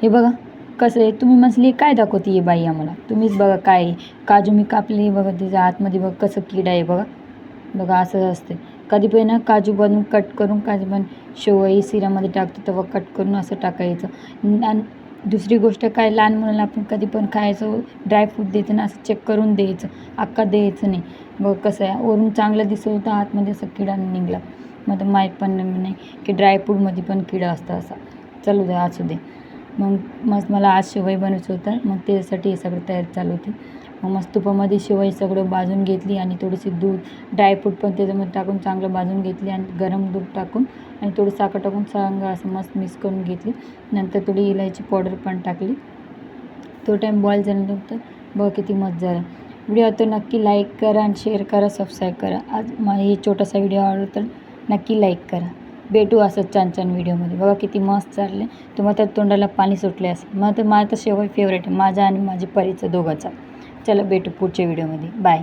हे बघा कसं आहे. तुम्ही म्हटली काय दाखवते आहे बाई आम्हाला, तुम्हीच बघा काय आहे. काजू मी कापली बघा, त्याच्या आतमध्ये बघा कसं किडा आहे बघा. बघा असं असते. कधी पण ना काजू बनवून कट करून काजू पण शेवई शिऱ्यामध्ये टाकतो तेव्हा कट करून असं टाकायचं. आणि दुसरी गोष्ट काय, लहान मुलांना आपण कधी पण खायचं ड्रायफ्रूट द्यायचं ना असं चेक करून द्यायचं, अख्खा द्यायचं नाही. बघ कसं आहे, वरून चांगलं दिसलं होतं आतमध्ये असं किडा निघाला. मग माहीत पण नाही की ड्रायफ्रूटमध्ये पण किडा असतं असा. चलू दे असू दे. मग मस्त मला आज शेवई बनवायचं होतं, मग त्यासाठी हे सगळं तयारी चालू होती. मग मस्त तुपामध्ये शेवई सगळं भाजून घेतली आणि थोडीशी दूध ड्रायफ्रूट पण त्याच्यामध्ये टाकून चांगलं भाजून घेतली आणि गरम दूध टाकून आणि थोडी साखर टाकून चांगलं असं मस्त मिक्स करून घेतली. नंतर थोडी इलायची पावडर पण टाकली. तो टाईम बॉईल झाल्यानंतर बघा किती मस्त झाला. व्हिडिओ तर नक्की लाईक करा आणि शेअर करा, सबस्क्राईब करा. आज माझा हे छोटासा व्हिडिओ आवडला तर नक्की लाईक करा. भेटू असंच छान छान व्हिडिओमध्ये. बघा किती मस्त चालले. तुम्हाला तर तोंडाला पाणी सुटले असेल. मग तर माझं तर शेवई फेवरेट आहे माझा आणि माझी परीचं दोघांचा. चला भेटू पुढच्या व्हिडिओमध्ये. बाय.